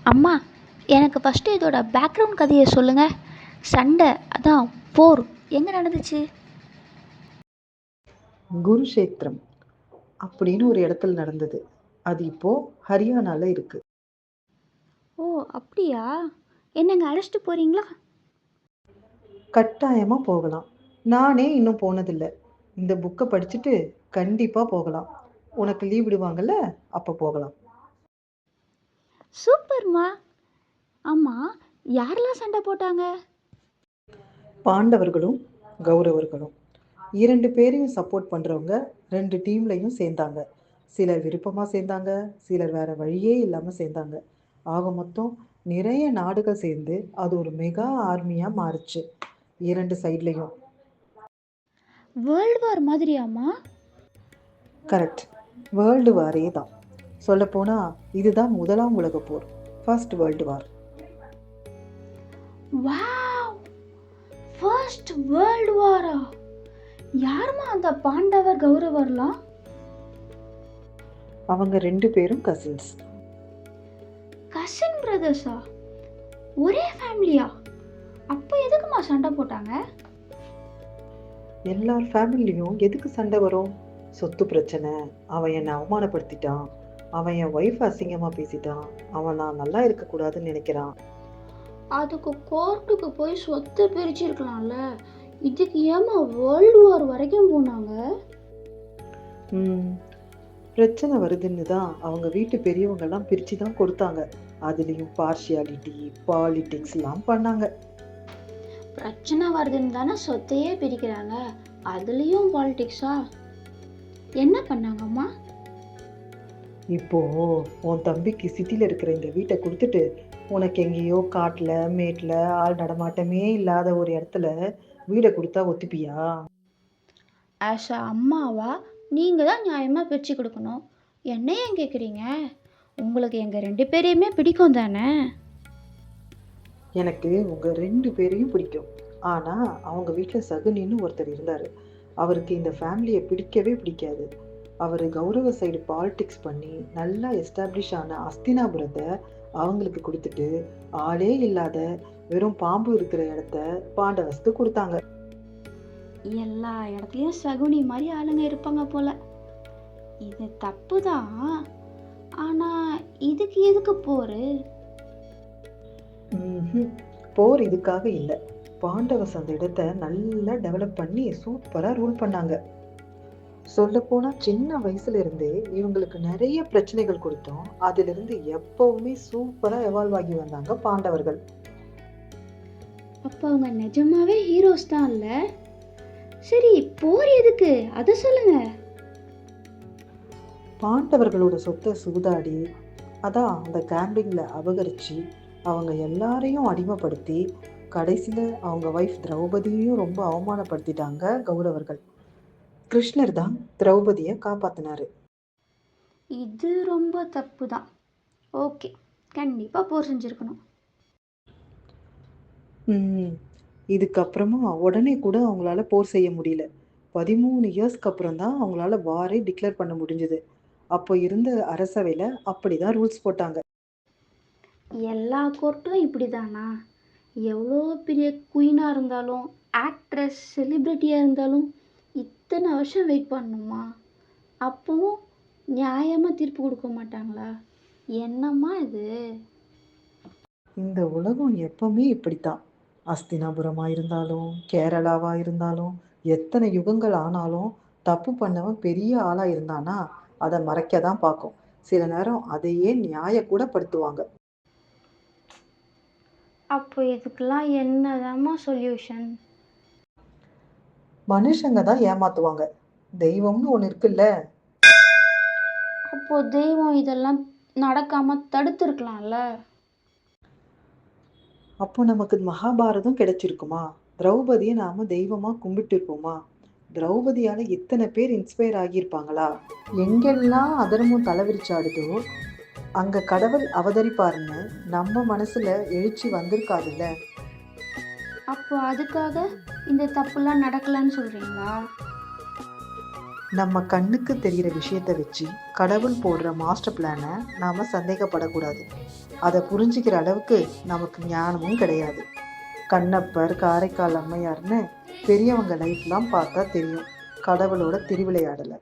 அம்மா, எனக்கு ஃபஸ்ட்டு இதோட பேக்ரவுண்ட் கதையை சொல்லுங்கள். சண்டை, அதான் போர் எங்கே நடந்துச்சு? குருஷேத்திரம் அப்படின்னு ஒரு இடத்துல நடந்தது. அது இப்போ ஹரியானால இருக்கு. ஓ, அப்படியா? என்னங்க அழைச்சிட்டு போகிறீங்களா? கட்டாயமா போகலாம். நானே இன்னும் போனதில்ல. இந்த புக்கை படிச்சுட்டு கண்டிப்பா போகலாம். உனக்கு லீவ் விடுவாங்கல்ல, அப்ப போகலாம். சூப்பர்மா. ஆமாம், யாரெல்லாம் சண்டை போட்டாங்க? பாண்டவர்களும் கௌரவர்களும் 2 பேரையும் சப்போர்ட் பண்றவங்க 2 டீம்லயும் சேர்ந்தாங்க. சிலர் விருப்பமா சேர்ந்தாங்க, சிலர் வேற வழியே இல்லாம சேர்ந்தாங்க. ஆக மொத்தம் நிறைய நாடுகள் சேர்ந்து அது ஒரு மெகா ஆர்மியா மாறுச்சு. 2 சைட்லயும். வேர்ல்டு வார் மாதிரியாம்மா? கரெக்ட். வேர்ல்டு வாரே தான். சொல்லப்போனா இதுதான் முதலாம் உலகப் போர். First world war. Wow! First world வாரா? யாரும்மா அந்த பாண்டவர் கௌரவர்லாம்? அவங்க 2 பேரும் கசின்ஸ். கசின் பிரதர்ஸா? ஒரே ஃபேமிலியா? அப்போ எதுக்குமா சண்டை போட்டாங்க? எல்லார் ஃபேமிலிலையும் எதுக்கு சண்டை வரும்? சொத்து பிரச்சனை, அவன் என்னை அவமானப்படுத்திட்டான், அவன் என் ஒய்ஃப் அசிங்கமா பேசிட்டான், அவன் நான் நல்லா இருக்கக்கூடாதுன்னு நினைக்கிறான். அதுக்கு கோர்ட்டுக்கு போய் சொத்தை பிரிச்சிருக்கலாம்ல. இதுக்கு ஏமா வேர்ல்டு வார் வரைக்கும் போனாங்க? பிரச்சனை வருதுன்னு தான் அவங்க வீட்டு பெரியவங்கெல்லாம் பிரித்து தான் கொடுத்தாங்க. அதுலேயும் பார்ஷியாலிட்டி, பாலிடிக்ஸ்லாம் பண்ணாங்க. பிரச்சனை வருதுன்னு தானே சொத்தையே பிரிக்கிறாங்க, அதுலேயும் பாலிடிக்ஸா? என்ன பண்ணாங்கம்மா? இப்போ உன் தம்பிக்கு சிட்டியில் இருக்கிற இந்த வீட்டை கொடுத்துட்டு உனக்கு எங்கேயோ காட்டில் மேட்டில் ஆள் நடமாட்டமே இல்லாத ஒரு இடத்துல வீடை கொடுத்தா ஒத்துப்பியா? ஆஸ் அ அம்மாவா நீங்கள் தான் நியாயமாக பிரித்து கொடுக்கணும். என்ன ஏன் கேட்குறீங்க? உங்களுக்கு எங்கள் 2 பேரையுமே பிடிக்கும் தானே? எனக்கு உங்கள் 2 பேரையும் பிடிக்கும். ஆனால் அவங்க வீட்டில் சகுனின்னு ஒருத்தர் இருந்தார். அவருக்கு இந்த ஃபேமிலியை பிடிக்கவே பிடிக்காது. அவர் கௌரவ சைடு பாலிடிக்ஸ் பண்ணி நல்லா எஸ்டாப்ளிஷ் ஆன அஸ்தினாபுரத்தை அவங்களுக்கு கொடுத்துட்டு ஆளே இல்லாத வெறும் பாம்பு இருக்கிற இடத்த பாண்டவஸ்க்கு கொடுத்தாங்க. எல்லா இடத்துலையும் சகுனி மாதிரி ஆளுங்க இருப்பாங்க போல. இது தப்பு தான். ஆனால் இதுக்கு எதுக்கு போரு? போர் இதுக்காக இல்லை. பாண்டவஸ் அந்த இடத்த நல்லா டெவலப் பண்ணி சூப்பராக ரூல் பண்ணாங்க. சொல்லப்போனா சின்ன வயசுல இருந்தே இவங்களுக்கு நிறைய பிரச்சனைகள் கொடுத்தோம். அதிலிருந்து எப்பவுமே சூப்பரா எவால்வ் ஆகி வந்தாங்க பாண்டவர்கள். அப்போ அவங்க நிஜமாவே ஹீரோஸ் தான் இல்ல? சரி, போர் எதுக்கு அதை சொல்லுங்க. பாண்டவர்களோட சொத்தை சூதாடி, அதான் அந்த கேம்பிங்ல அபகரிச்சு அவங்க எல்லாரையும் அடிமைப்படுத்தி கடைசியில அவங்க வைஃப் திரௌபதியையும் ரொம்ப அவமானப்படுத்திட்டாங்க கௌரவர்கள். கிருஷ்ணர் தான் திரௌபதியை காப்பாத்தினாரு. இது ரொம்ப தப்பு தான். ஓகே, கண்டிப்பாக போர் செஞ்சுருக்கணும். இதுக்கப்புறமா உடனே கூட அவங்களால போர் செய்ய முடியல. 13 இயர்ஸ்க்கு அப்புறம் தான் அவங்களால வாரே டிக்ளேர் பண்ண முடிஞ்சது. அப்போ இருந்த அரசவையில் அப்படிதான் ரூல்ஸ் போட்டாங்க. எல்லா கோர்ட்டும் இப்படி தானா? எவ்வளோ பெரிய குயினாக இருந்தாலும், ஆக்ட்ரஸ், செலிப்ரிட்டியாக இருந்தாலும் இத்தனை வருஷம் வெயிட் பண்ணணுமா? அப்பவும் நியாயமாக தீர்ப்பு கொடுக்க மாட்டாங்களா? என்னம்மா இது? இந்த உலகம் எப்பவுமே இப்படித்தான். அஸ்தினாபுரமா இருந்தாலும், கேரளாவா இருந்தாலும், எத்தனை யுகங்கள் ஆனாலும் தப்பு பண்ணவன் பெரிய ஆளா இருந்தானா அதை மறைக்க தான் பார்க்கும். சில நேரம் அதையே நியாய கூட படுத்துவாங்க. அப்போ இதுக்கெல்லாம் என்னதாம்மா சொல்யூஷன்? மனுஷங்க தான் ஏமாத்துவாங்க. தெய்வம்னு ஒண்ணு இருக்குல்ல. அப்போ தெய்வம் இதெல்லாம் நடக்காம தடுத்துருக்கலாம்ல? அப்போ நமக்கு மகாபாரதம் கிடைச்சிருக்குமா? திரௌபதியை நாம தெய்வமா கும்பிட்டு இருப்போமா? திரௌபதியால இத்தனை பேர் இன்ஸ்பயர் ஆகியிருப்பாங்களா? எங்கெல்லாம் அதர்மம் தலைவிரிச்சாடுதோ அங்க கடவுள் அவதரிப்பாருன்னு நம்ம மனசுல எழுச்சி வந்திருக்காதுல்ல. அப்போ அதுக்காக இந்த தப்புலாம் நடக்கலன்னு சொல்றீங்களா? நம்ம கண்ணுக்கு தெரிகிற விஷயத்தை வச்சு கடவுள் போடுற மாஸ்டர் பிளானை நாம் சந்தேகப்படக்கூடாது. அதை புரிஞ்சுக்கிற அளவுக்கு நமக்கு ஞானமும் கிடையாது. கண்ணப்பர், காரைக்கால் அம்மையார்னு பெரியவங்க லைஃப்லாம் பார்த்தா தெரியும் கடவுளோட திருவிளையாடலை.